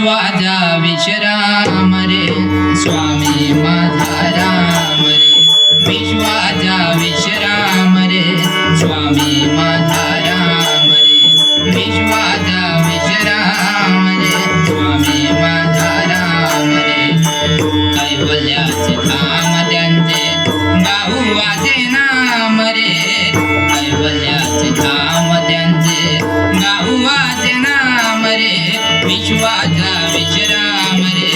विश्वाचा विश्राम रे स्वामी माझा राम रे विश्वाचा विश्राम रे स्वामी माझा राम रे विश्वाचा विश्राम रे स्वामी माझा राम रे कैवल्याचे धाम त्यांचे गाऊवाचे नाम रे कैवल्याचे धाम त्यांचे गाऊवाचे नाम रे विश्वाचा विश्राम रे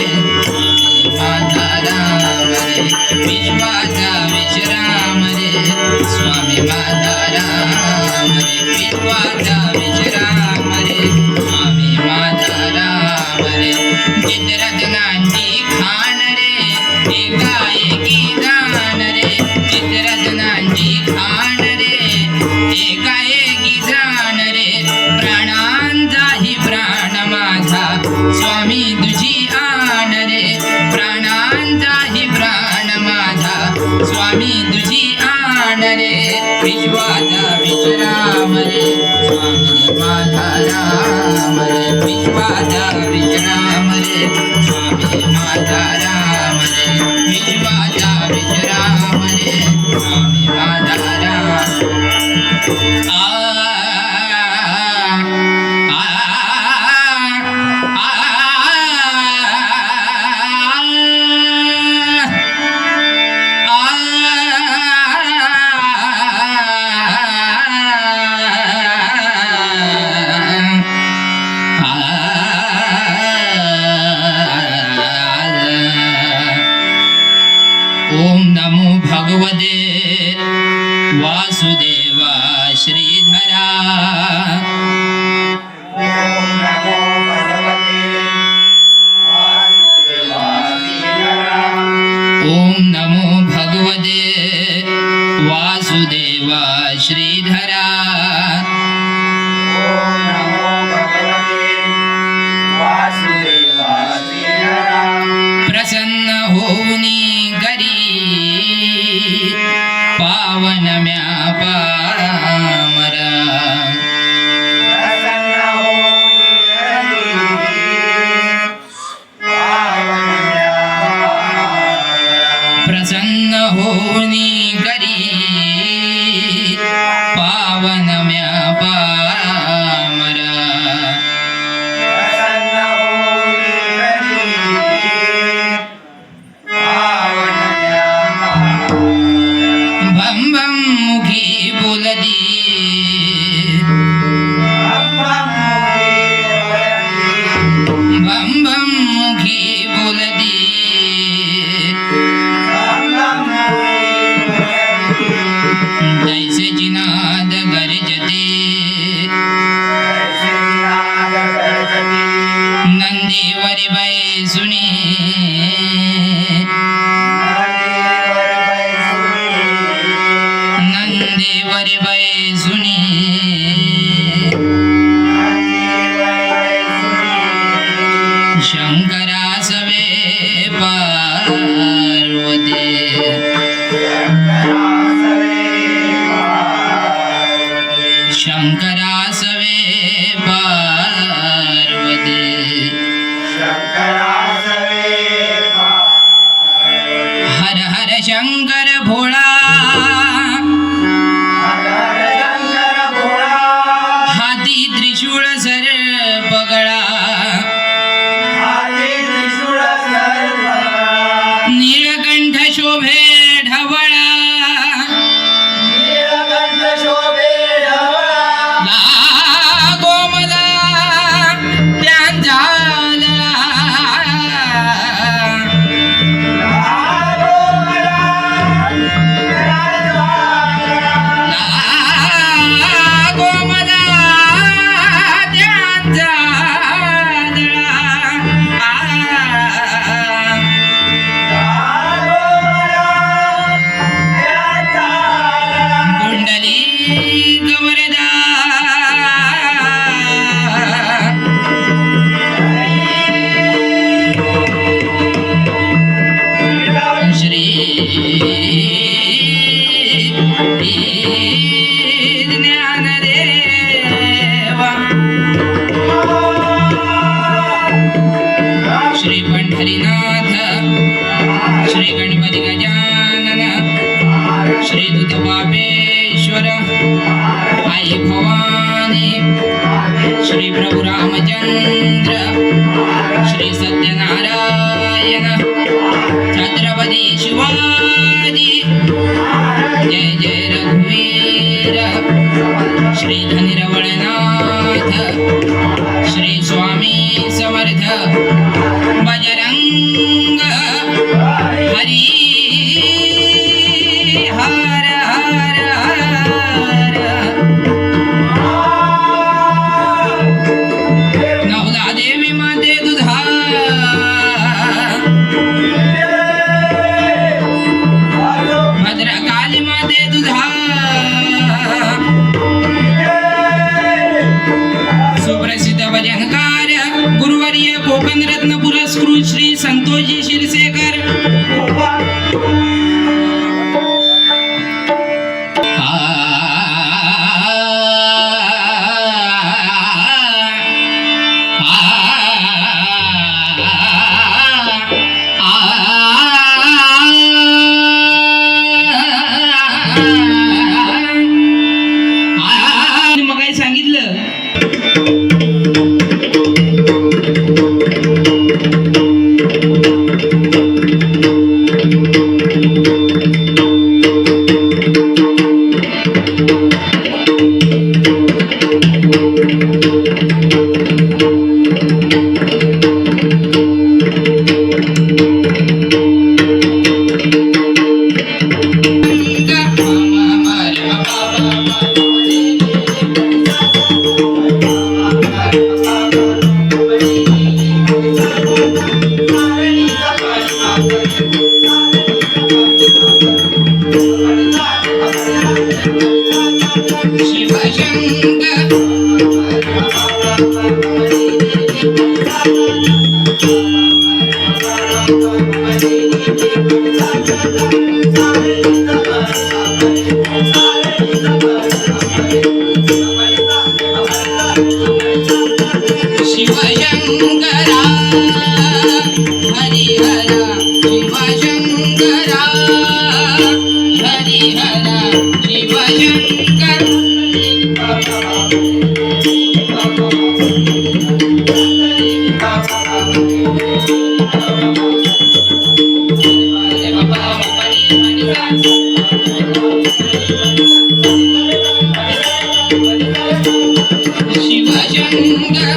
स्वामी माझा राम रे विश्वाचा विश्राम रे स्वामी माझा राम रे विश्वाचा विश्राम रे स्वामी माझा राम रे चित्ररत्नांची खाण रे एकाएकी जाण रे चित्ररत्नांची खाण रे एकाएकी जाण रे प्राणांचाही प्राण माझा स्वामी तुझी आण रे प्राणांचाही प्राण माझा स्वामी तुझी आण रे विश्वाचा विश्राम रे स्वामी माझा राम रे विश्वाचा विश्राम रे स्वामी माझा राम रे विश्वाचा विश्राम रे स्वामी माझा राम ओम नमो भगवते वासुदेवा श्रीधरा ओम नमो भगवते वासुदेवा श्रीधरा ओम नमो भगवते वासुदेवा श्रीधरा ओम नमो भगवते वासुदेवा श्रीधरा प्रसन्न होऊनी करी पावन म्या पामरा प्रसन्न होई पावन प्रसन्न होऊनी करी पावन म्या पामरा प्रसन्न होई पावन भम भम मुखी बोलदी भम भम मुखी बोलदी जैसे जिनाद गरजते नंदीवरी बैसुनी नंदीवरी बैसुनी शंकरासवे पार्वती शंकरासवे पार्वती हर हर शंकर भोळा हाती त्रिशूळ सर पगळा नीलकंठ शोभे ढवळा लागो मला त्यांचा लागो मला त्यांचा कुंडली गवरदा श्री ज्ञानदेवा श्री दूतबापेश्वर आई भवानी श्री प्रभु रामचंद्र श्री सत्यनारायण छत्रपती शिवाजी जय जय रघुवीर श्री धनिरवळनाथ श्री स्वामी समर्थ बजरंग हरी हर हर हर नवदा देवी माते दुधा भद्रकाली माते दुधा सुप्रसिद्ध भजनकार गुरुवर्य कोकण रत्न पुरस्कृत श्री संतोषजी शिरसेकर मग काय सांगितलं शिवशंकरा हरिहरा शिवशंकरा हरिहरा शिवशंकर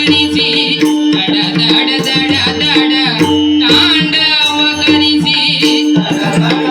करीसी दड दड दड दड तांडव करीसी तांडव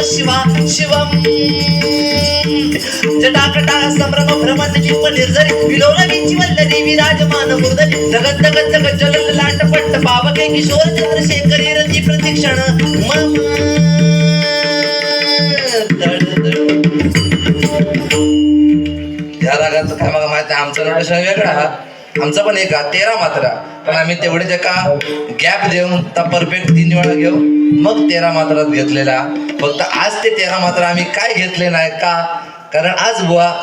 शिवा शिवम जटाकटा संभ्रम भ्रमण जिप निर्जरी विलोलनीची वल्लरी विराजमान मुर्दनी जगत जगत जगत जलल लाटपट्ट पावके किशोर चंद्रशेखरी रती प्रतीक्षण मम या रागाचं काय मला माहिती आमचं नोटेशन वेगळा आमचा पण एक 13 मात्रा पण आम्ही तेवढे एका गॅप देऊन त्या परफेक्ट 3 वेळा घेऊ मग 13 मात्रात घेतलेला फक्त आज ते 13 मात्रा आम्ही काय घेतले नाही का कारण आज बुवा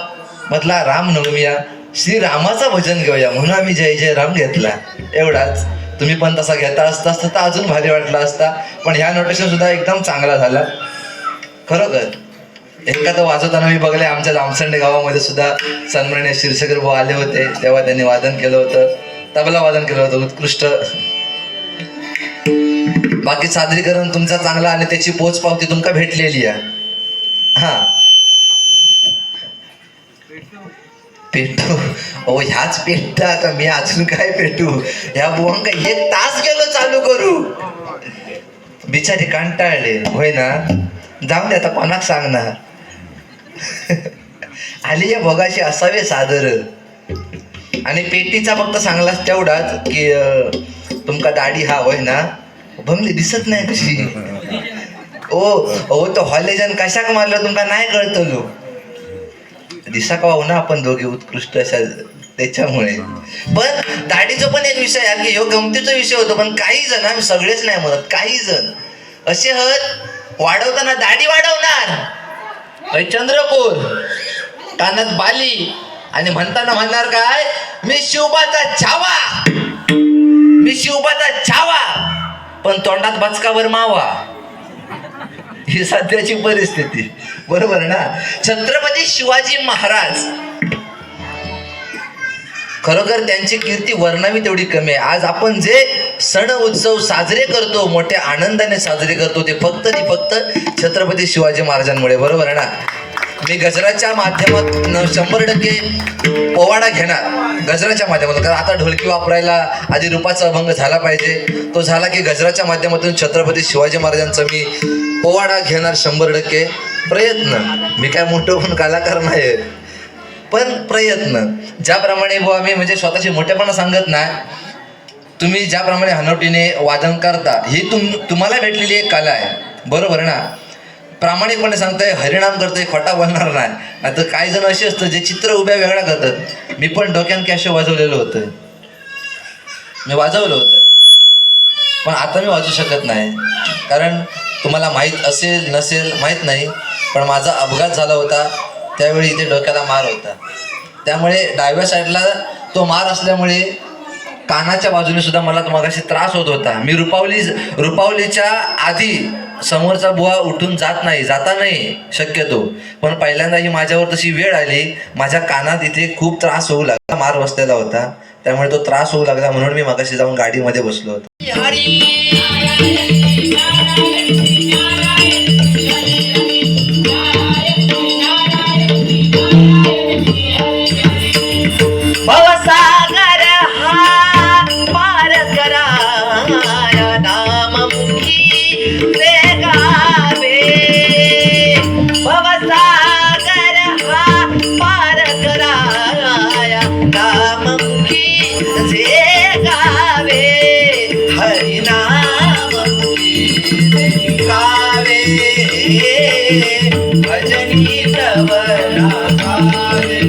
मधला रामनवमी श्री रामाचं भजन घेऊया म्हणून आम्ही जय जय राम घेतला एवढाच तुम्ही पण तसा घेता असता तर अजून भारी वाटला असता. पण ह्या नोटेशन सुद्धा एकदम चांगला झाला खरोखर. एखादं वाजवताना मी बघले आमच्या जामसंडे गावामध्ये सुद्धा सन्माननीय शिरसकर भाऊ आले होते, तेव्हा त्यांनी वादन केलं होतं, तबला वादन केलं होतं उत्कृष्ट. बाकी सादरीकरण तुमचा चांगला आणि त्याची पोच पावती तुमका भेटलेली आहे. हा पेटू ओ ह्याच पेटता आता मी अजून काय पेटू. ह्या बुवांका 1 तास गेलो चालू करू, बिचारी कंटाळले होय ना. जाऊन दे आता कोणाक सांगणार. आली या भोगाशी असावे सादर. आणि पेटीचा फक्त सांगलास तेवढाच की तुमका दाढी हा होय ना भंगली दिसत नाही कशी. ओ तो हॉलेजन कशाक मारलं तुमका नाही कळतलो. दिसा का हो ना आपण दोघे उत्कृष्ट अशा त्याच्यामुळे. पण दाढीचा पण एक विषय आहे की ह्यो गमतीचा विषय होतो. पण काही जण, आम्ही सगळेच नाही म्हणत, काही जण असे हत वाढवताना दाढी वाढवणार चंद्रपूर कानात बाली आणि म्हणताना म्हणणार काय मी शिवबाचा छावा, मी शिवबाचा छावा, पण तोंडात बचकावर मावा. ही सध्याची परिस्थिती बरोबर ना. छत्रपती शिवाजी महाराज खरोखर त्यांची कीर्ती वर्णावी तेवढी कमी आहे. आज आपण जे सण उत्सव साजरे करतो, मोठ्या आनंदाने साजरे करतो, ते फक्त छत्रपती शिवाजी महाराजांमुळे बरोबर आहे ना. मी गजराच्या माध्यमातून 100% पोवाडा घेणार गजराच्या माध्यमातून. कारण आता ढोलकी वापरायला आधी रूपाचा अभंग झाला पाहिजे, तो झाला की गजराच्या माध्यमातून छत्रपती शिवाजी महाराजांचा मी पोवाडा घेणार 100% प्रयत्न. मी काय मोठं पण कलाकार नाही, पण प्रयत्न. ज्याप्रमाणे बुवा मी म्हणजे स्वतःची मोठेपणा सांगत नाही, तुम्ही ज्याप्रमाणे हनवटीने वादन करता ही तुम्हाला भेटलेली एक कला आहे बरोबर ना. प्रामाणिकपणे सांगताय, हरिणाम करतोय, खोटा बोलणार नाही. आता काही जण असे असतं जे चित्र उभ्या वेगळ्या करतात. मी पण डोक्यान कॅशो वाजवलेलं होतं, मी वाजवलं होतं, पण आता मी वाजवू शकत नाही. कारण तुम्हाला माहीत असेल नसेल माहीत नाही, पण माझा अपघात झाला होता त्यावेळी इथे डोक्याला मार होता. त्यामुळे डाव्या साईडला तो मार असल्यामुळे कानाच्या बाजूने सुद्धा मला मगाशी त्रास होत होता. मी रुपावलीच्या आधी समोरचा बुवा उठून जाता नाही शक्यतो, पण पहिल्यांदा ही माझ्यावर तशी वेळ आली. माझ्या कानात इथे खूप त्रास होऊ लागला, मार बसलेला होता, त्यामुळे तो त्रास होऊ लागला. म्हणून मी मगाशी जाऊन गाडीमध्ये बसलो होतो. भवसागर हा पार कराया नाममुखी वेगावे. भवसागर हा पार कराया नाममुखी वेगावे. हरिनाममुखी गावे भजनी प्रवरा गावे.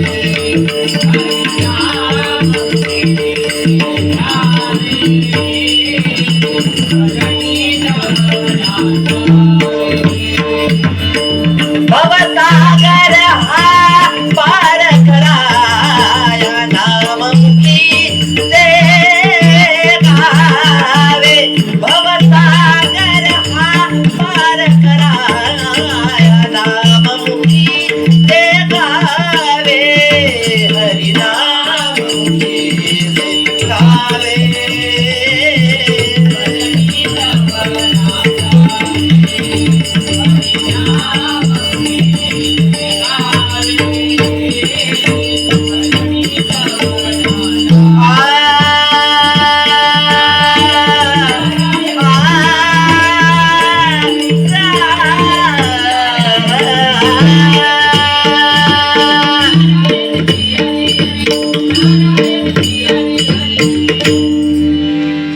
भवसागर हा पार कराया नाममुखी गावे. भवसागर हा पार कराया नाममुखी गावे. हरिनाममुखी गावे.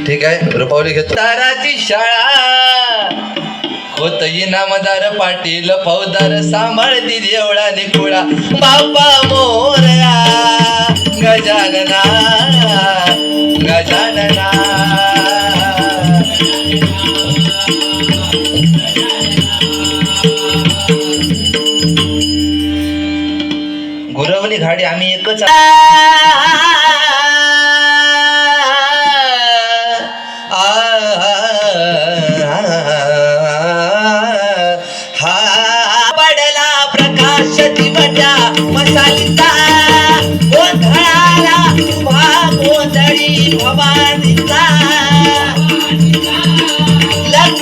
ठीक आहे, रुपावली घेतो. ताराची शाळा होत इनामदार पाटील फौजदार सांभाळती देवळा निकुळा. बाप्पा मोरया गजानना गजानना. गुरवणी घाडी आम्ही एकच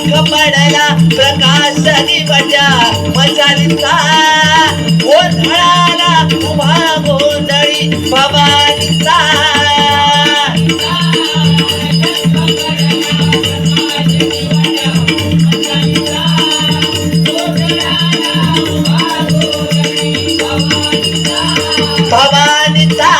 पडला प्रकाश दिवजा मशालीचा गोंधळाला उभा गोंधळी भवानीचा भवानीचा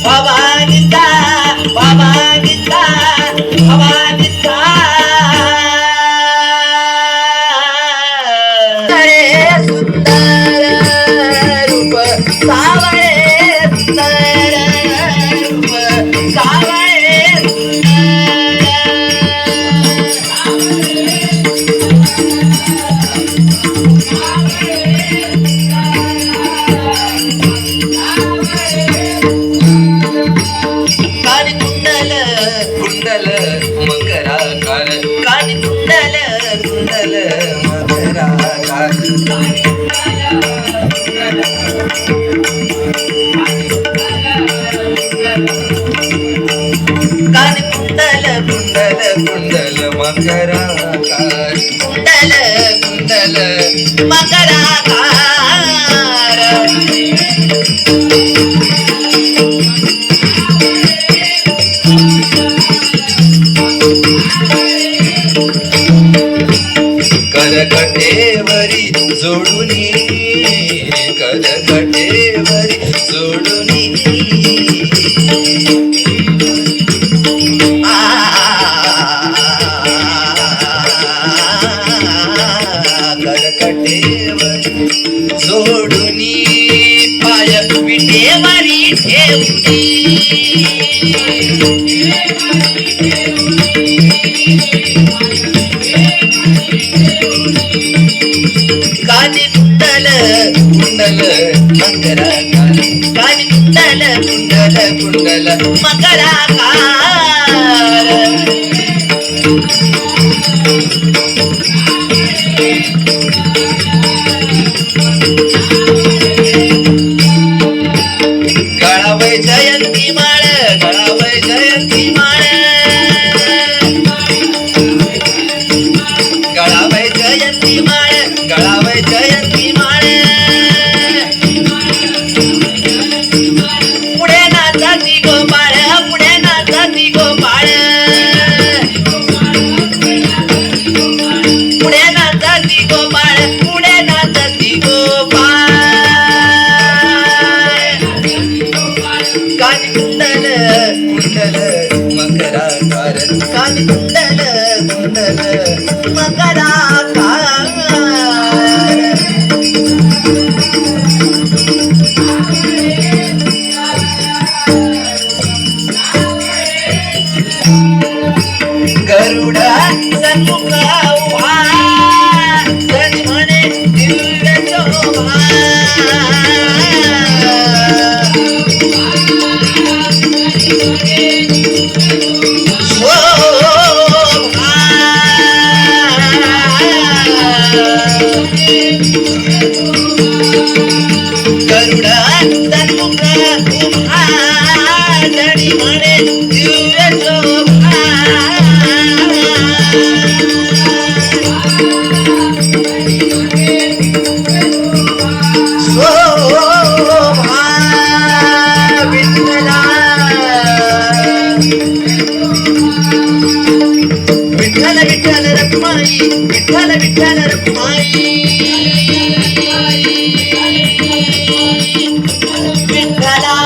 भवानीचा भवानीचा भवानीचा सुंदर रूप सावळे सुंदर रूप सावळे कानी कुंडल कुंडल मकराकार कानी कुंडल कुंडल मकराकार कानी कुंडल कुंडल कुंडल मकराकार कुंडल कुंडल मकराकार करकटेवरी जोडुनी करकटेवरी जोडुनी करकटेवरी जोडुनी पाय विटेवरी ठेवली कानी कुंडल कुंडल मकराकार कानी कुंडल कुंडल कुंडल मकराकार गळावै जयंती माळ गळावै जयंती माळ गळावै जयंती माळ गळावै जयंती माळ पुढे नाचाची गोपाळ पुढे नाचाची गोपाळ पुढे नाचाची गोपाळ पुढे नाचाची गोपाळ कानी कुंडल कुंडल मकराकार कानी कुंडल कुंडल मकराकार गरुडा सन्मुख उभा जरी म्हणे दिव्य शोभा शोभा गरुडा सन्मुख उभा जरी म्हणे दिव्य शोभा शोभा विठ्ठला विठ्ठल विठ्ठल रखमाई विठ्ठल विठ्ठल रखमाई विठ्ठला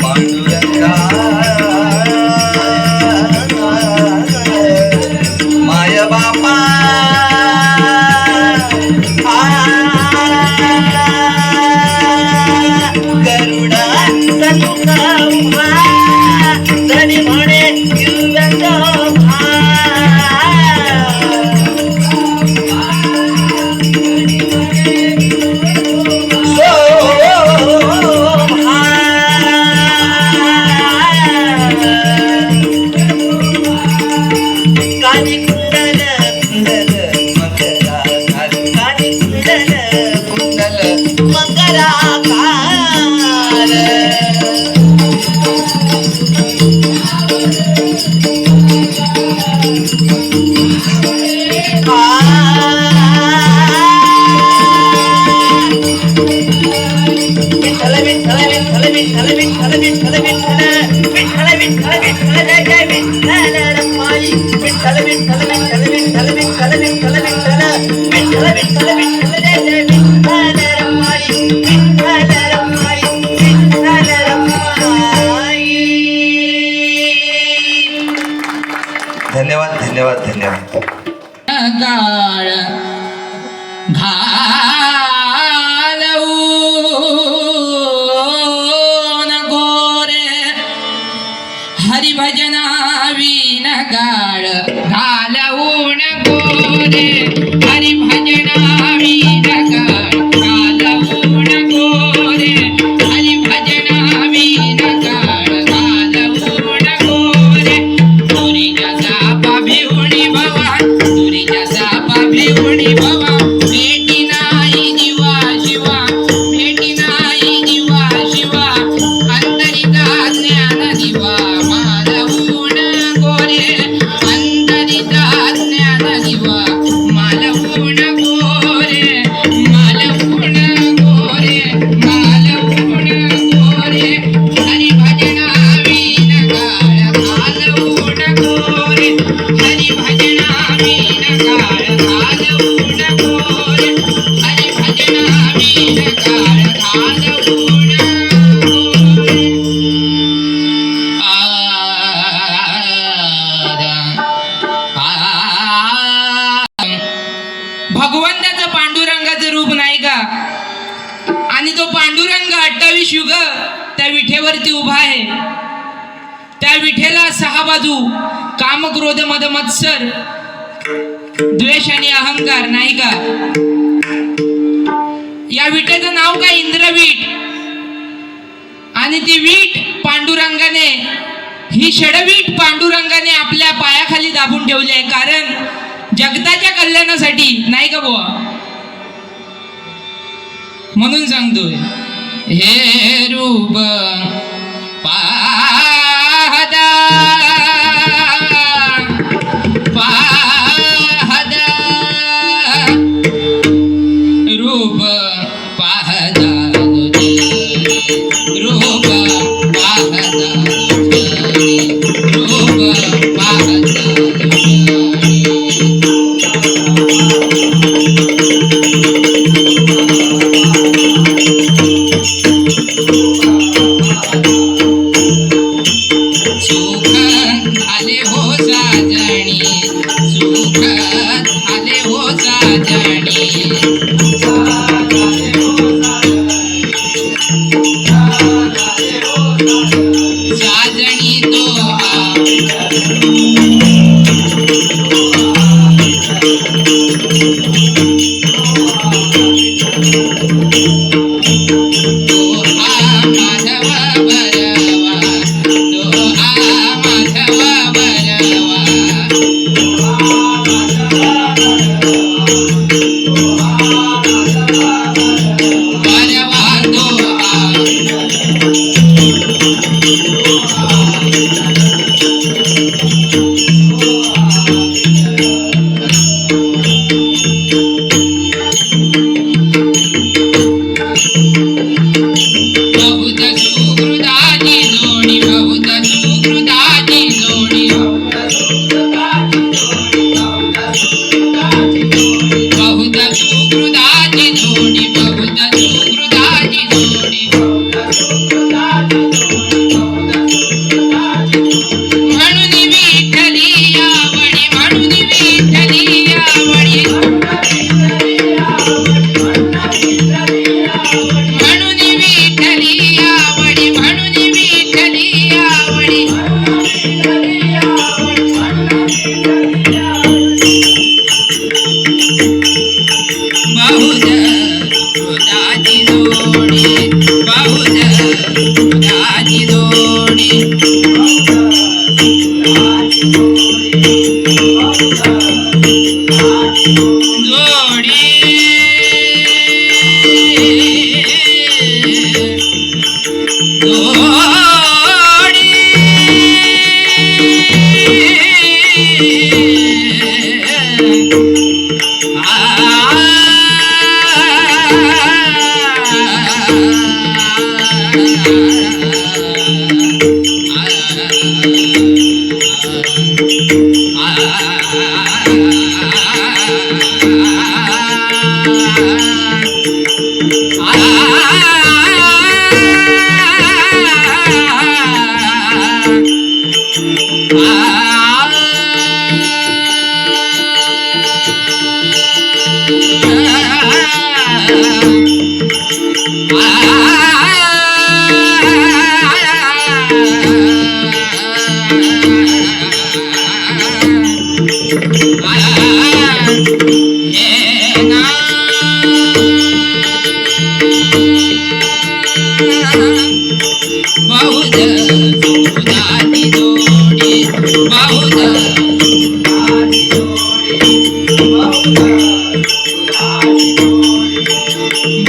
पांडुरंगा माय बापा गरुडा सन्मुख उभा विठ्ठल विठ्ठल विठ्ठल विठ्ठल विठ्ठल विठ्ठल विठ्ठल विठ्ठल विठ्ठल जय जय विठ्ठल रमाई विठ्ठल विठ्ठल विठ्ठल विठ्ठल विठ्ठल विठ्ठल विठ्ठल विठ्ठल विठ्ठल विठ्ठल जय जय विठ्ठल रमाई विठ्ठल रमाई विठ्ठल रमाई. धन्यवाद धन्यवाद धन्यवाद. काळ घालवून गोरे हरिभजना विन काळ घालवून गोरे हरिभजना विन काळ घालवून गोरे हरिभजना विन काळ घालवून गोरे तुरीच्या सापा भिवणी भवा तुरीच्या सापा भिवणी भवा भेटी नाही जीवा शिवा भेटी नाही जीवा शिवा अंतरिता ज्ञान दिवा मालवून गोरे अंतरिता ज्ञान दिवा मालवून गोरे मालवून गोरे मालवून गोरे हरिभजना विन काळ घालवून गोरे हरिभजना विन काळ घालवून गोरे हरिभजना विन काळ घालवून भगवंताचं पांडुरंगाचं रूप नाही का आणि तो पांडुरंग 28 युग त्या विठेवरती उभा आहे. त्या विठेला 6 बाजू काम क्रोध मद मत्सर द्वेष आणि अहंकार नाही का. या विठेचं नाव काय इंद्रवीट आणि ती वीट पांडुरंगाने ही षडवीट पांडुरंगाने आपल्या पायाखाली दाबून ठेवली आहे कारण जगताच्या कल्याणासाठी नाही का बुवा. म्हणून सांगतोय हे रूप पाहदा पाहदा रूप पाहदा रूप पाहदा रूप पाहदा सुख झाले हो साजणी सुख झाले हो साजणी साजणी तो माधव बरवा तो माधव बरवा बरवा तो बहुत सुकृताची जोडी बहुत सुकृताची जोडी बहुत सुकृताची जोडी बहुत सुकृताची जोडी म्हणून विठ्ठली आवडी म्हणून विठ्ठली आवडी म्हणून विठ्ठली आवडी म्हणून विठ्ठली आवडी बहुत सुकृताची जोडी बहुत सुकृताची जोडी जोडी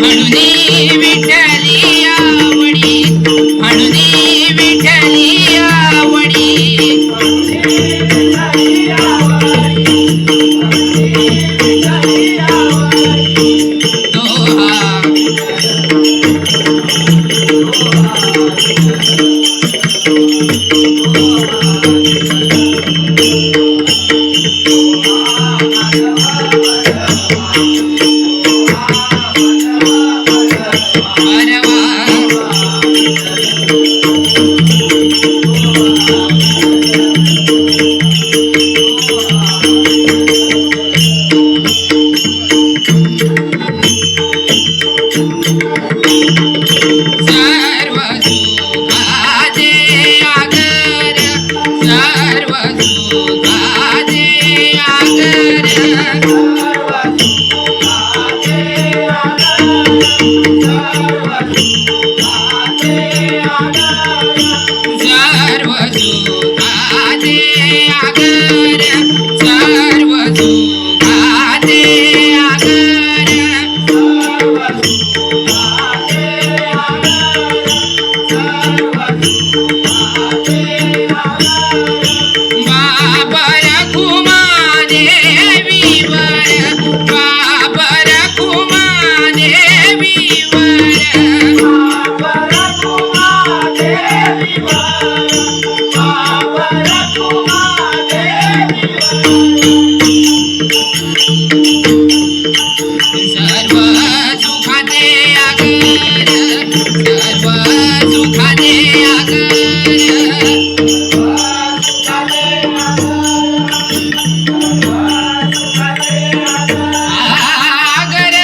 म्हणून विठ्ठली आवडी, म्हणून विठ्ठली आवडी. दोहा सर्व सुखाचे आगर, सर्व सुखाचे आगर. सर्व सुखाचे आगर, सर्व सुखाचे आगर. बाबर कुमादेवीवर, बाबर कुमादेवीवर. सर्व सुखाचे आगर, सर्व सुखाचे आगर. आगर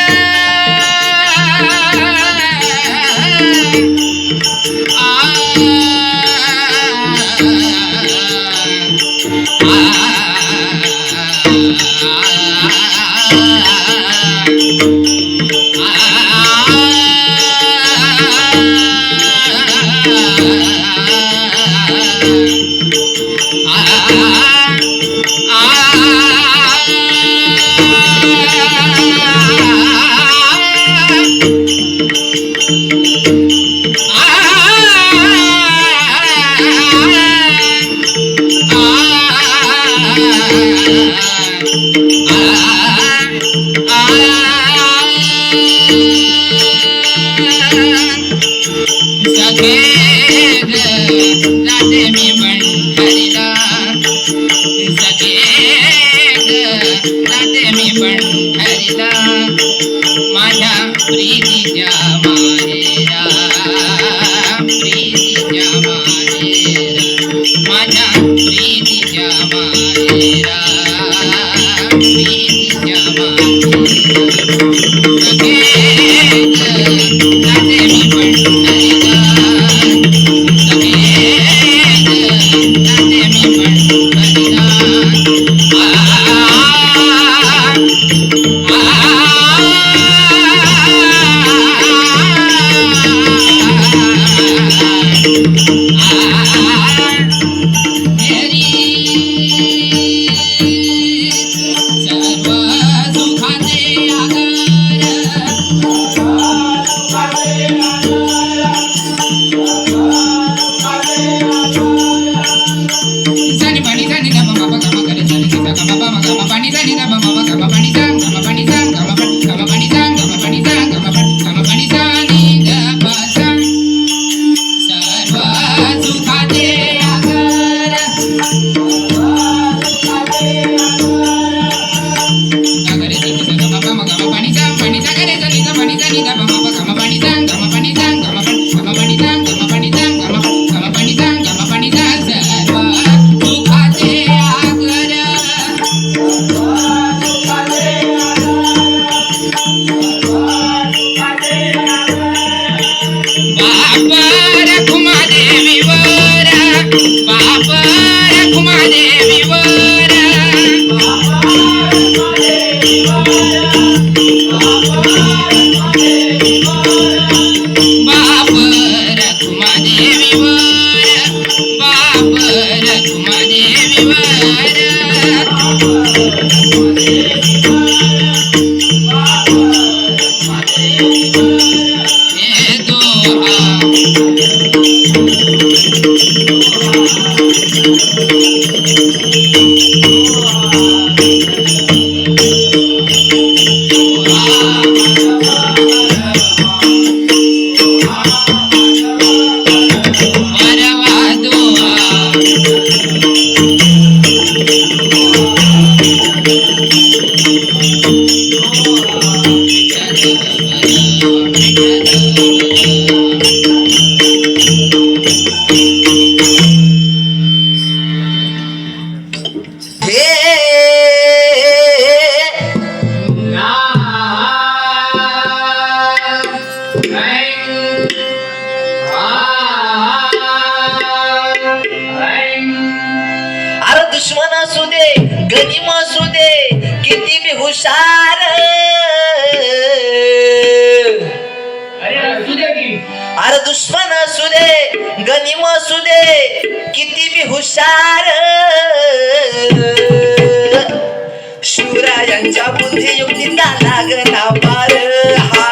जाते मी पंढरीला, जाते मी पंढरीला. माझ्या प्रीतीच्या माहेरा, प्रीतीच्या माहेरा, माझ्या प्रीतीच्या माहेरा, प्रीतीच्या माहेरा. जाते मी पंढरीला, जाते मी पंढरीला. सर्व सुखाचे आगर, जानी पाणी जानी दा बाबा गमा करे जानी दा गमा बाबा गमा पाणी जानी दा बाबा गमा पाणी जान, गमा पाणी जान, गमा पाणी जान, गमा पाणी जान, गमा पाणी जानी दा बाबा. सर्व सुखाचे आगर, आगरे जानी दा बाबा गमा पाणी जान, पाणी जागरे जानी दा पाणी जानी दा बाबा गमा पाणी जान, गमा पाणी जान, गमा पाणी जान, गमा पाणी जान, गमा पाणी जान, गमा पाणी जान. सर्व सुखाचे आगर, अरे दुश्मन असू दे गनिम असू दे किती बी हुशार अरे दुश्मन असू दे गनिम असू दे किती बी हुशार शिवरायांच्या बुद्धियुक्तीचा लागला पार हा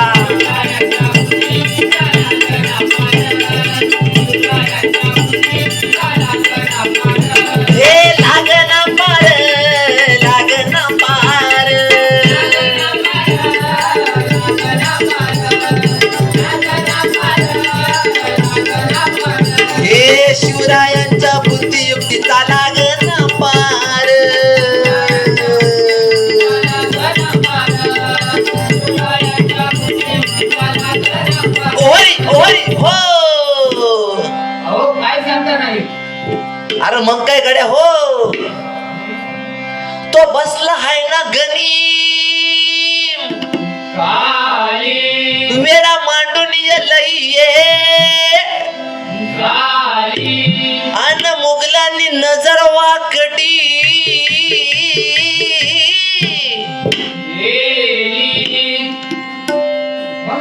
हे लागना पार लागना पार हे शिवरायांच्या बुद्धियुक्तीचा लागना पार ओय ओय हो अरे मग काय गड्या हो तो बसला हाय ना गनीम वेळा मांडून लईये अन मुघलांनी नजर वाकडी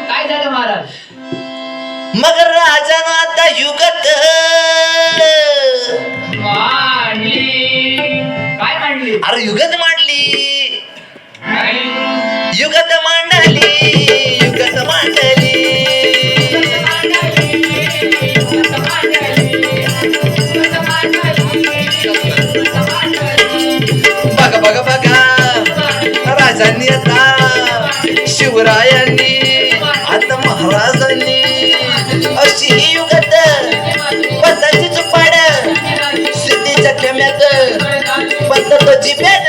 काय झालं महाराज? मग राजानं आता युगत काय मांडली? अरे युगत मांडली युगत मांडली युगत मांडली बघा बघा बघा राजांनी आता शिवरायांनी आता महाराजांनी अशी ही युगत पदाची चुपाड सिद्धीच्या खेम्यात पद्धत जिभेन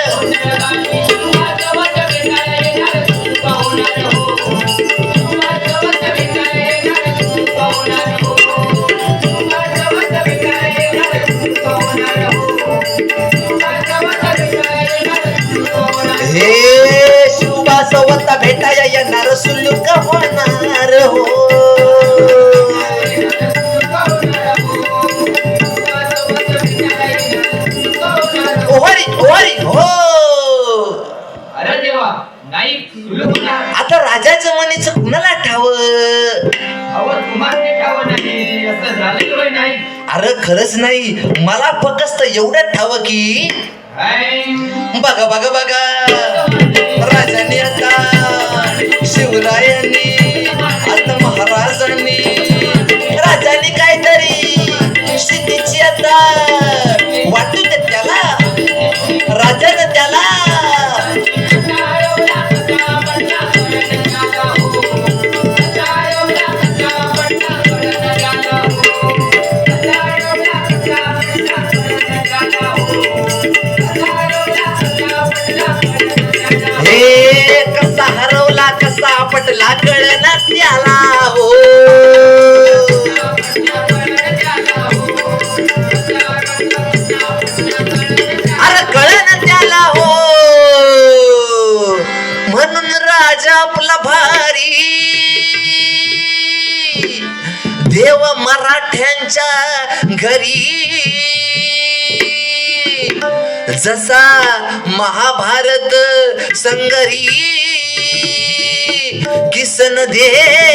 हे शिवबासवता भेटाया येणार सुलूक होणार हो ओहरी ओहरी हो अरे देवा नाही सुलभ होणार. आता राजाचं म्हणीचं कुणाला ठाव अहो तुम्हाला ते ठाव नाही असं झालं की बाई नाही. अरे खरंच नाही मला फक्त एवढं ठाव की काय? बघा बघा बघा राजांनी आता शिवरायांनी आता महाराजांनी राजांनी काहीतरी सिद्धीची आता वाटू दे त्याला राजानं त्याला हे कसा हरवला कसा पटला कळना त्याला हो अरे कळना त्याला हो म्हणून राजा आपला भारी देव मराठ्यांच्या घरी जसा महाभारत संगरी किसन देव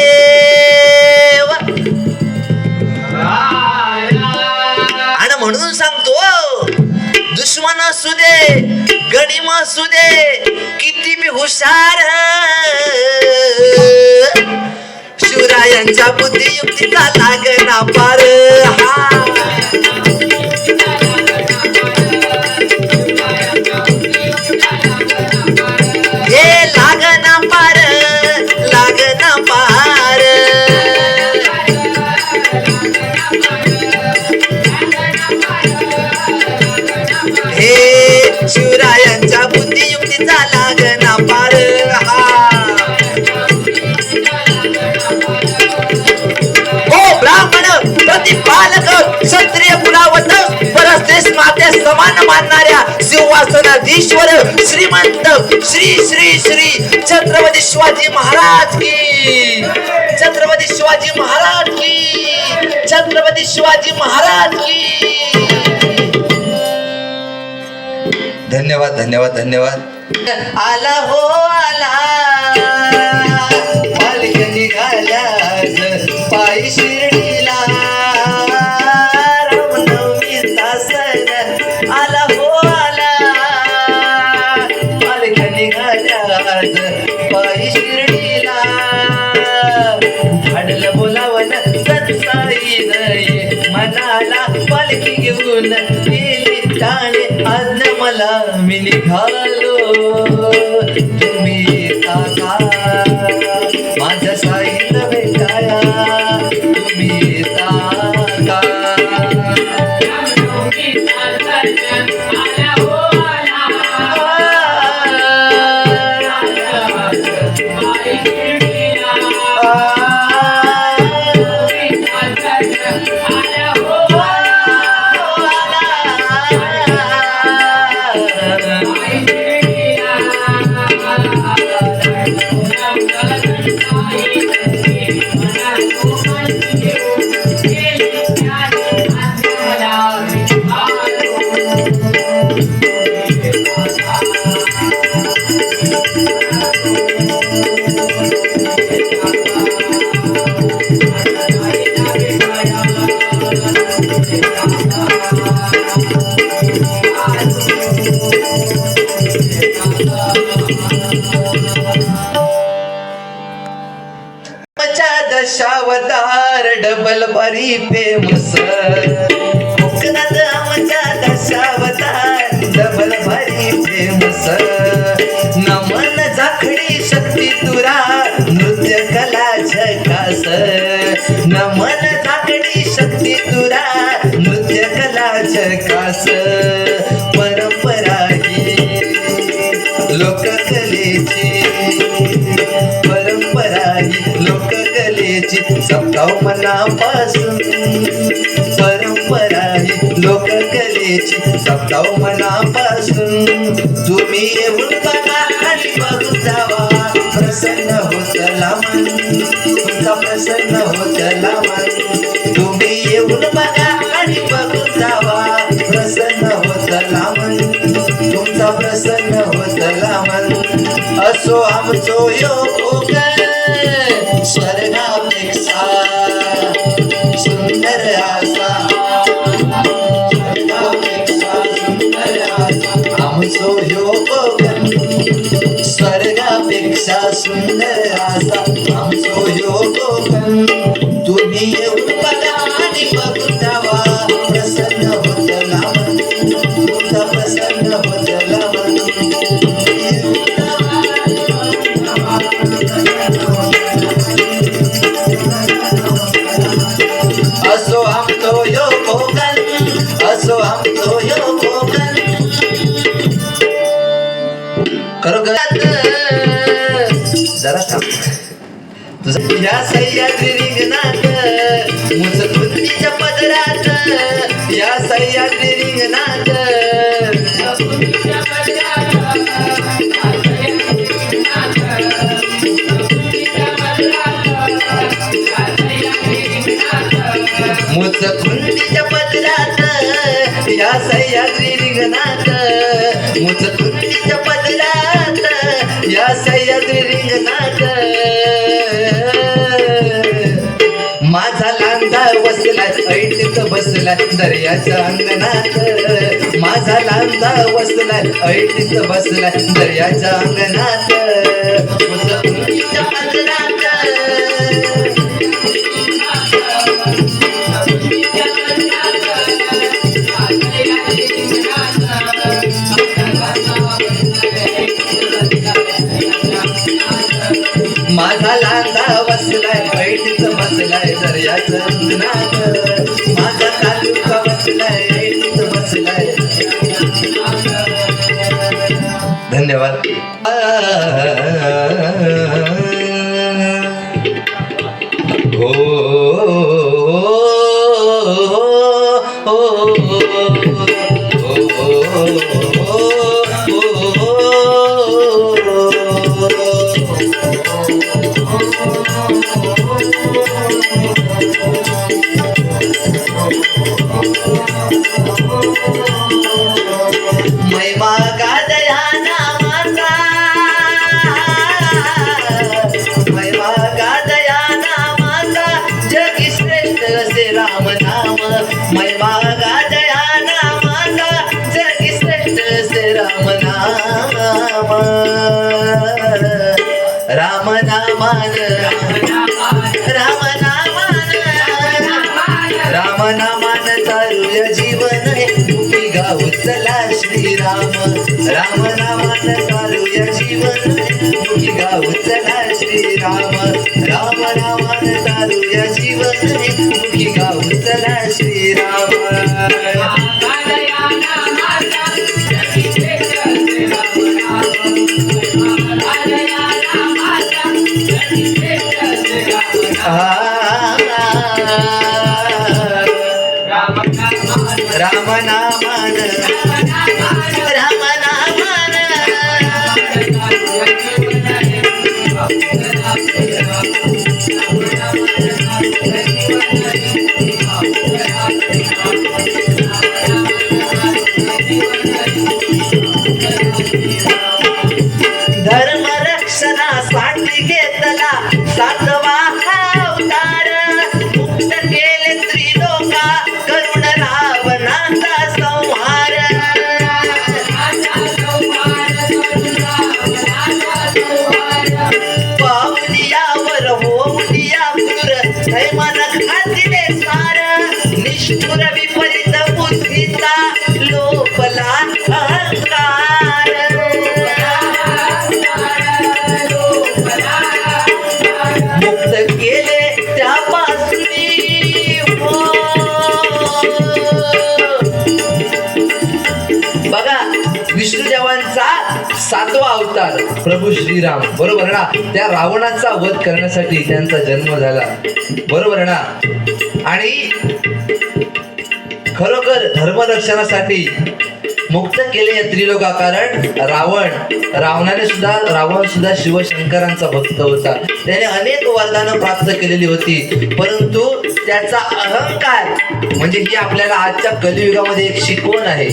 आणि म्हणून सांगतो दुश्मन असू दे गणिम असू दे किती बी हुशार शिवरायांच्या बुद्धियुक्तीचा लागना पार हा हे लागना पार लागना पार हे शिवरायांच्या बुद्धियुक्तीचा लागना पार हा हो ब्राह्मण प्रतिपालक क्षत्रिय कुलावत परस्त्रीस माते समान मानणाऱ्या सिंहासनाधीश्वर श्रीमंत श्री श्री श्री छत्रपती शिवाजी महाराज की छत्रपती शिवाजी महाराज की छत्रपती शिवाजी महाराज की धन्यवाद धन्यवाद धन्यवाद आला हो आला पालक निघाल्यास पायी शिर्डीला रामनवमीचा सण आला हो आला पालक निघाल्यास पायी शिर्डीला धाडलं बोलावन सत्साई नाही मनाला पालखी घेऊन गेली टाणे आज मला मी निघालो तुम्ही काका माझ्या साईला भेटाया तुम्ही काका दशावतार डबल बारी फेमस कोकणात आमच्या दशावतार डबल बारी फेमस नमन झाकडी शक्ती तुरा नृत्य कला झकास नमन झाकडी शक्ती तुरा नृत्य कला झकास परंपरा ही लोककलेची परंपरा ही लोककलेची सप्ताव मनापासून परंपरा ही लोककलेची सप्ताव मनापासून तुम्ही येऊन बघा आणि बघून जावा प्रसन्न होतला मन तुमचा प्रसन्न होतला मन तुम्ही येऊन बघा आणि बघून जावा प्रसन्न होतला मन तुमचा प्रसन्न होतला मन असो आमचो योग स्वर्गापेक्षा सुंदर आसा स्वर्गापेक्षा सुंदर आसा आमचो योग स्वर्गापेक्षा सुंदर आसा आमचो योग तुम्ही येऊन बघा आणि बघून जावा प्रसन्न होतला मन तुमचा प्रसन्न होतला मन असो आमचो यो कोकण असो आमचो यो कोकण करो जरा थांब तुझं या सह्याद्री रिंगणात मुचकुंदीच्या पदरात या सह्याद्री रिंगणात मुचकुंदीच्या पदरात या सह्याद्री रिंगणात मुचकुंदीच्या पदरात या सह्याद्री रिंगणात माझा लांजा वसला ऐटीत बसला दर्याच्या अंगणात माझा लांजा वसलाय ऐटीत बसलाय दर्याच्या अंगणात मुसकुंडीच्या पदरात माझा लांजा बसलाय ऐटीत बसलाय दर्याच्या अंगणात माझा तालुका बसलाय ऐटीत बसलाय. धन्यवाद. महिमा गाजया नामाचा महिमा गाजया नामाचा जगी श्रेष्ठ असे राम नाम महिमा गाजया नामाचा जगी श्रेष्ठ असे राम नाम राम नामान राम नामान राम नामान चालूया जीवन मुखी गाऊ चला श्रीराम राम नामान चालूया जीवन मुखी गाऊ चला श्रीराम राम नामान चालूया जीवन मुखी गाऊ चला श्रीराम. राम नामान राम नामान धर्म रक्षणासाठी घेतला सातवा अवतार मुक्त केले त्रिलोका करुण रावणाचा संहार पावलियावर होऊलिया क्रूर थैमान खातिले सार निष्ठुर विपरीत बुद्धीचा लोपला अहंकार मुक्त केले त्यापासून बघा विष्णुदेवांचा सातवा अवतार प्रभू श्रीराम, बरोबर ना. त्या रावणाचा वध करण्यासाठी त्यांचा जन्म झाला, बरोबर ना. आणि खरोखर धर्मरक्षणासाठी मुक्त केले या त्रिलोका. कारण रावण सुद्धा शिवशंकरांचा भक्त होता. त्याने अनेक वरदानं प्राप्त केलेली होती, परंतु त्याचा अहंकार म्हणजे ही आपल्याला आजच्या कलियुगामध्ये एक शिकवण आहे.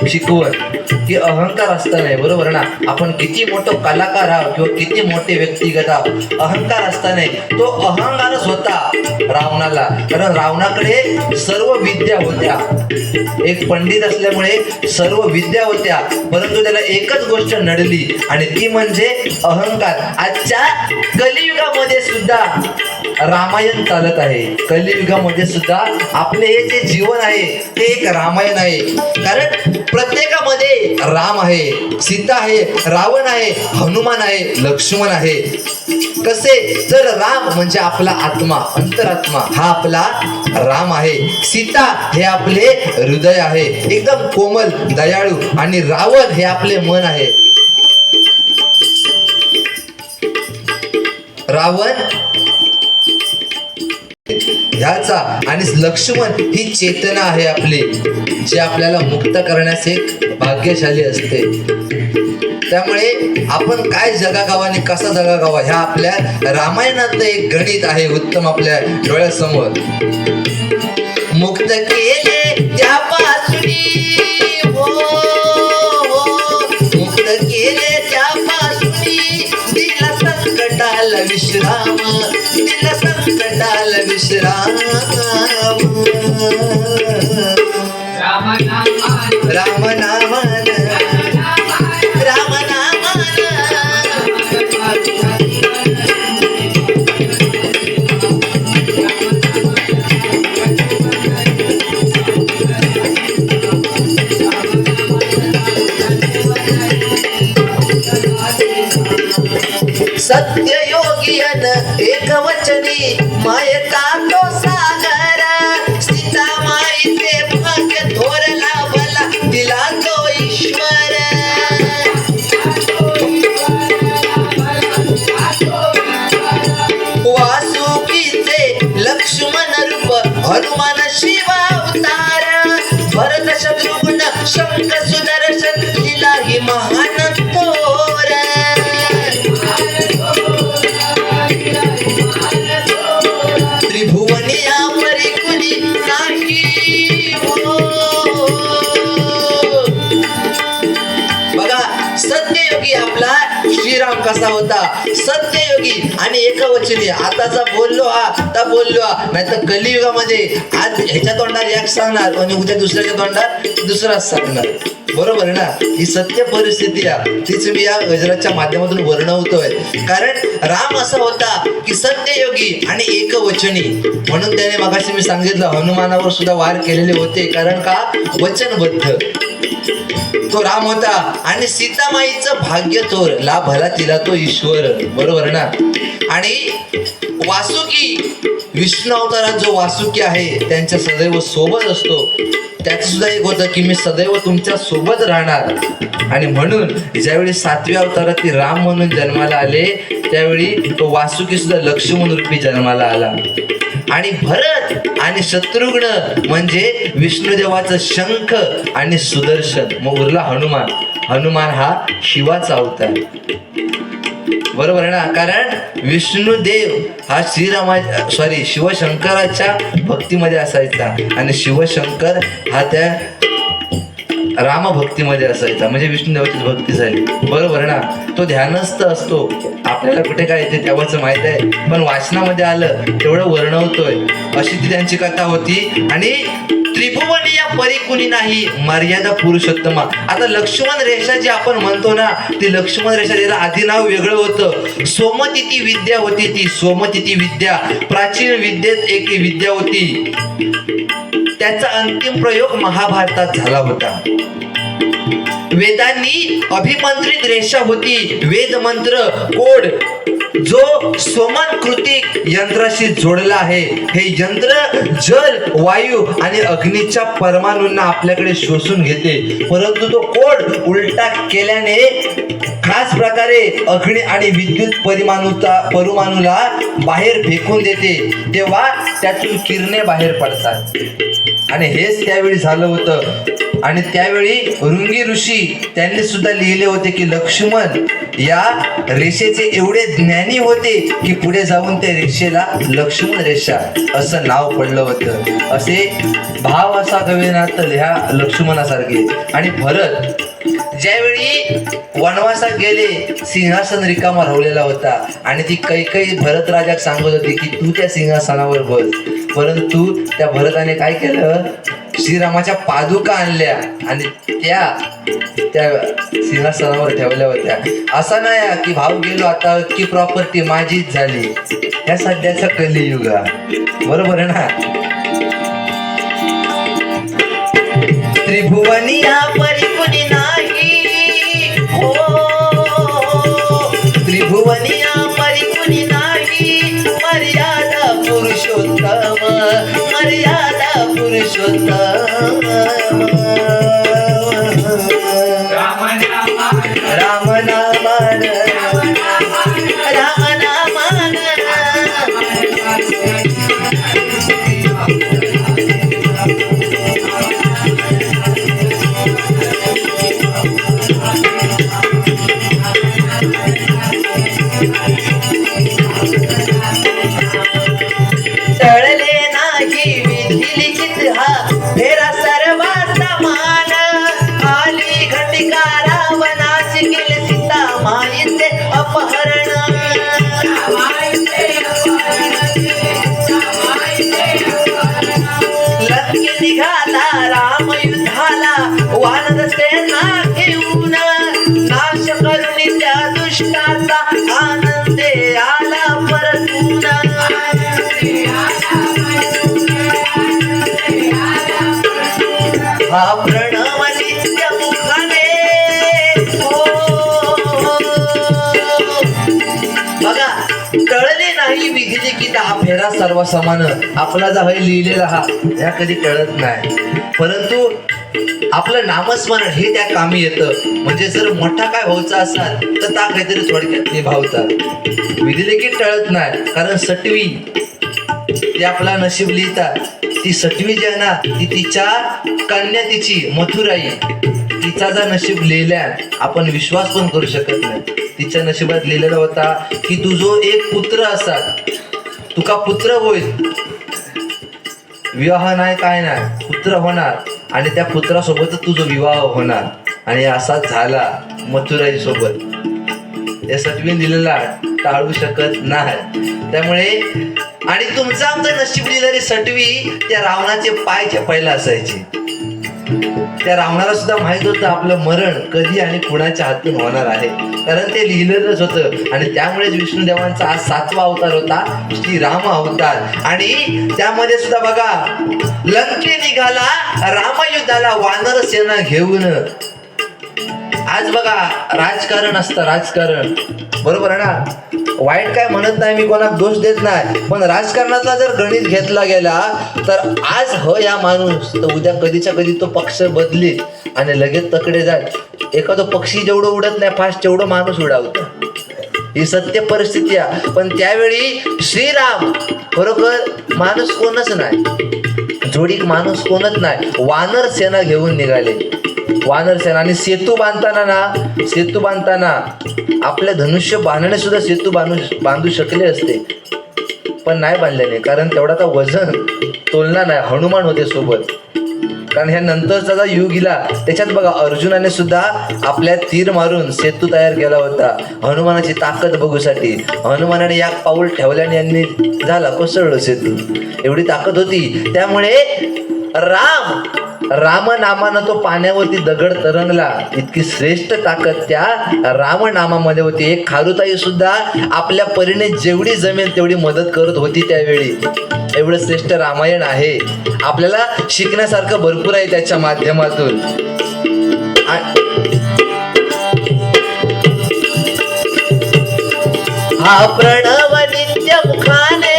शिकवण की अहंकार असता नाही, बरोबर ना. आपण किती मोठं कलाकार आहोत किंवा किती मोठे व्यक्तिगत आहोत, अहंकार असता नाही. तो अहंकारच होता रावणाला. कारण रावणाकडे सर्व विद्या होत्या, एक पंडित असल्यामुळे सर्व विद्या होत्या, परंतु त्याला एकच गोष्ट नडली आणि ती म्हणजे अहंकार. आजच्या कलियुगामध्ये सुद्धा रामायण चालत आहे. कलियुगामध्ये सुद्धा आपले हे जे जीवन आहे ते एक रामायण आहे. कारण प्रत्येकामध्ये राम आहे, सीता आहे, रावण आहे, हनुमान आहे, लक्ष्मण आहे. कसे तर राम म्हणजे आपला आत्मा, अंतरात्मा हा आपला राम आहे. सीता हे आपले हृदय आहे, एकदम कोमल दयाळू. आणि रावण हे आपले मन आहे. रावण ह्याचा आणि लक्ष्मण ही चेतना आहे आपली, जे आपल्याला मुक्त करण्यास एक भाग्यशाली असते. त्यामुळे आपण काय जगागावा आणि कसा जगागावा ह्या आपल्या रामायणातलं एक गणित आहे उत्तम आपल्या डोळ्यासमोर. मुक्त केले त्यापासून हो, मुक्त केले त्यापासून दिला संकटाला विश्राम, दिला संकटाला विश्राम. राम नामान राम नामान राम नामान सत्ययोगियन एकवचनी मायका तो सागर सीता माईचे भाग्य थोरला भला दिला तो ईश्वर वासुकीचे लक्ष्मण रूप हनुमान शिवा अवतार भरत शत्रुघ्न शंख सुदर्शन दिला ही महान थोर त्रिभुवनी या परी कुणी नाही हो. बघा सत्ययोगी आपला श्रीराम कसा होता सत्ययोगी आणि एकवचनी आताचा बोललो नाही तर कलियुगामध्ये आज ह्याच्या तोंडात एक सांगणार आणि उद्या दुसऱ्याच्या तोंडात दुसराच सांगणार बरोबर ना ही सत्य परिस्थिती आहे तीच मी या गजराच्या माध्यमातून वर्णवतोय कारण राम असा होता की सत्ययोगी आणि एकवचनी म्हणून त्याने मगाशी मी सांगितलं हनुमानावर सुद्धा वार केलेले होते कारण का वचनबद्ध तो राम होता आणि सीतामाईचं भाग्य थोर ला भला तिला तो ईश्वर बरोबर ना आणि वासुकी विष्णू अवतारात जो वासुकी आहे त्यांच्या सदैव सोबत असतो त्याचं सुद्धा एक होतं की मी सदैव तुमच्या सोबत राहणार आणि म्हणून ज्यावेळी 7व्या अवतारात ती राम म्हणून जन्माला आले त्यावेळी तो वासुकी सुद्धा लक्ष्मण रूपी जन्माला आला आणि भरत आणि शत्रुघ्न म्हणजे विष्णुदेवाचं शंख आणि सुदर्शन मग उरला हनुमान हा शिवाचा अवतार बरोबर आहे ना कारण विष्णुदेव हा शिवशंकराच्या भक्तीमध्ये असायचा आणि शिवशंकर हा त्या राम भक्तीमध्ये असायचा म्हणजे विष्णुदेवाची भक्ती झाली बरोबर ना तो ध्यानस्थ असतो आपल्याला कुठे काय येते तेव्हाच माहित आहे पण वाचनामध्ये आलं तेवढं वर्णवतोय अशी ती त्यांची कथा होती आणि त्रिभुवनी या परी कुणी नाही मर्यादा पुरुषोत्तमा आता लक्ष्मण रेषा जी आपण म्हणतो ना ती लक्ष्मण रेषा त्याला आधी नाव वेगळं होतं सोमतिथी विद्या होती ती सोमतिथी विद्या प्राचीन विद्येत एक विद्या होती त्याचा अंतिम प्रयोग महाभारतात झाला होता वेदांनी अभिमंत्रित रेषा होती वेद मंत्र कोड जो सोमन कृतिक यंत्राशी जोडला आहे हे यंत्र जल वायू आणि अग्नीच्या परमाणूंना आपल्याकडे शोषून घेते परंतु तो कोड उलटा केल्याने खास प्रकारे अग्नी आणि विद्युत परमाणूला बाहेर फेकून देते तेव्हा त्यातून किरणे बाहेर पडतात आणि हेच त्यावेळी झालं होतं आणि त्यावेळी भृंगी ऋषी त्यांनी सुद्धा लिहिले होते की लक्ष्मण या रेषेचे एवढे ज्ञानी होते की पुढे जाऊन त्या रेषेला लक्ष्मण रेषा असं नाव पडलं होतं असे भाव असा कवीनाथ ह्या लक्ष्मणासारखे आणि भरत ज्यावेळी वनवासात गेले सिंहासन रिकामा राहिलेला होता आणि ती कैकेयी भरत राजाक सांगत होती की तू त्या सिंहासनावर बस परंतु त्या भरताने काय केलं श्रीरामाच्या पादुका आणल्या आणि त्या सिंहासनावर ठेवल्या होत्या असा नाही की भाऊ गेलो आता की प्रॉपर्टी माझीच झाली या सध्याचा कलियुगा बरोबर आहे ना त्रिभुवनी या परी कुणी नाही हो त्रिभुवनी या परी कुणी नाही मर्यादा पुरुषोत्तम राम नामान टळले नाही विधी लिखित हा फेरा सर्वांचा मान आली घटिका रावणाची केले सीता माईचे अपहरण कृष्णाचा आनंदे आला परतून हा प्रणव नित्य मुखाने बघा कळले नाही विधी की हा फेरा सर्व समान आपला जो आहे लिहिलेला हा ह्या कधी कळत नाही परंतु आपलं नामस्मरण हे त्या कामी येतं म्हणजे जर मोठा काय व्हायचा असाल तर त्या काहीतरी थोडक्यात निभावतात विधी देखील टळत नाही कारण सटवी ते आपला नशीब लिहितात ती सटवी जी आहे ना ती तिच्या कन्या तिची मथुराई तिचा जर नशीब लिहिल्या आपण विश्वास पण करू शकत नाही तिच्या नशिबात लिहिलेला होता की तुझो एक पुत्र असा तुका पुत्र होईल विवाह नाही काय नाही पुत्र होणार आणि त्या पुत्रासोबतच तुझा विवाह होणार आणि असाच झाला मथुराई सोबत या सटवीन दिलेला टाळू शकत नाही त्यामुळे आणि तुमचं आमचं नशीब लिहिलेली सटवी त्या रावणाचे पाय चेपायला असायचे त्या रावणाला सुद्धा माहित होतं आपलं मरण कधी आणि कुणाच्या हातून होणार आहे कारण ते लिहिलेलंच होतं आणि त्यामुळेच विष्णुदेवांचा आज 7वा अवतार होता श्री राम अवतार आणि त्यामध्ये सुद्धा बघा लंके निघाला रामयुद्धाला वानर सेना घेऊन आज बघा राजकारण असतं राजकारण बरोबर आहे ना वाईट काय म्हणत नाही मी कोणाला दोष देत नाही पण राजकारणातला जर गणित घेतला गेला तर आज या माणूस तर उद्या कधीच्या कधी तो पक्ष बदलेल आणि लगेच तकडे जाईल एखादा पक्षी जेवढं उडत नाही फास्ट तेवढं माणूस उडावतो ही सत्य परिस्थिती आहे पण त्यावेळी श्रीराम बरोबर माणूस कोणच नाही जोडीक माणूस कोणच नाही वानर सेना घेऊन निघाले वानर सेना आणि सेतू बांधताना आपल्या धनुष्य बांधणे सुद्धा सेतू बांधू शकले असते पण नाही बांधल्याने कारण तेवढा वजन तोलना नाही हनुमान होते सोबत कारण ह्या नंतरचा जो युग गेला त्याच्यात बघा अर्जुनाने सुद्धा आपल्या तीर मारून सेतू तयार केला होता हनुमानाची ताकद बघूसाठी हनुमानाने एक पाऊल ठेवल्याने यांनी झाला कोसळलं सेतू एवढी ताकद होती त्यामुळे रामनामानं तो पाण्यावरती दगड तरंगला इतकी श्रेष्ठ ताकद त्या रामनामामध्ये होती एक खारुताई सुद्धा आपल्या परीने जेवढी जमेल तेवढी मदत करत होती त्यावेळी एवढं श्रेष्ठ रामायण आहे आपल्याला शिकण्यासारखं भरपूर आहे त्याच्या माध्यमातून हा प्रणव नित्य मुखाने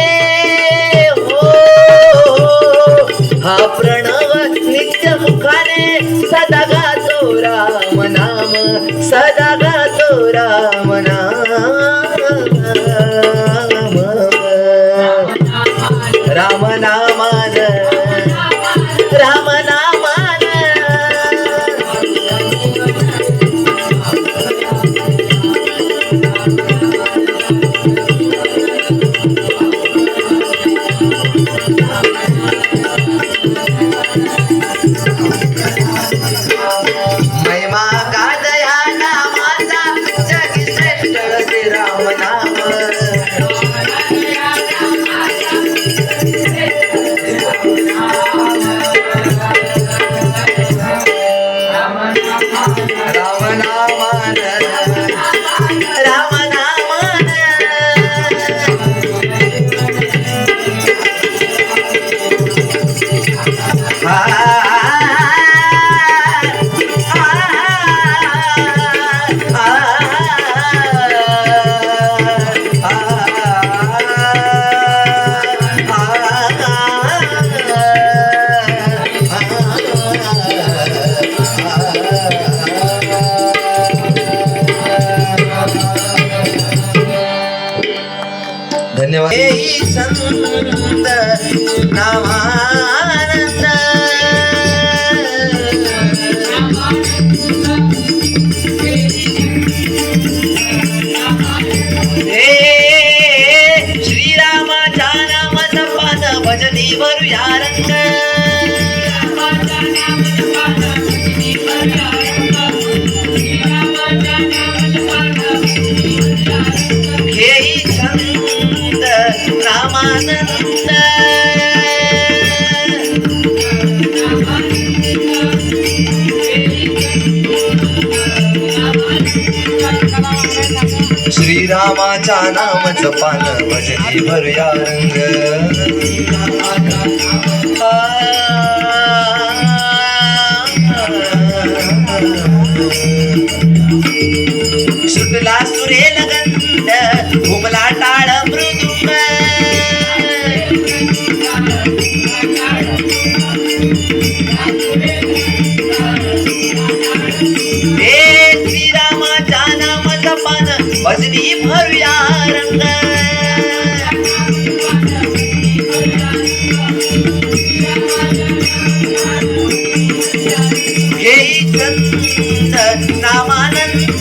हा प्रणव नित्य मुखाने सदा गातो राम नाम सदा गातो राम राम नामान राम नामान महिमा गाजया नामाचा जगी श्रेष्ठ श्री राम नाम धन्यवाद संत नामानंद श्रीरामाच्या नाम जपान भजनी भरूया रंग हे छंद रामानंद Thank you. श्रीरामाच्या नामच पान भजनी भरूया रंग सुटला सुरेल गंध घुमला टाळ मृदुंग हे श्रीरामाच्या नामाचा पान भजनी भरूया रंग घेई चंद नामानंद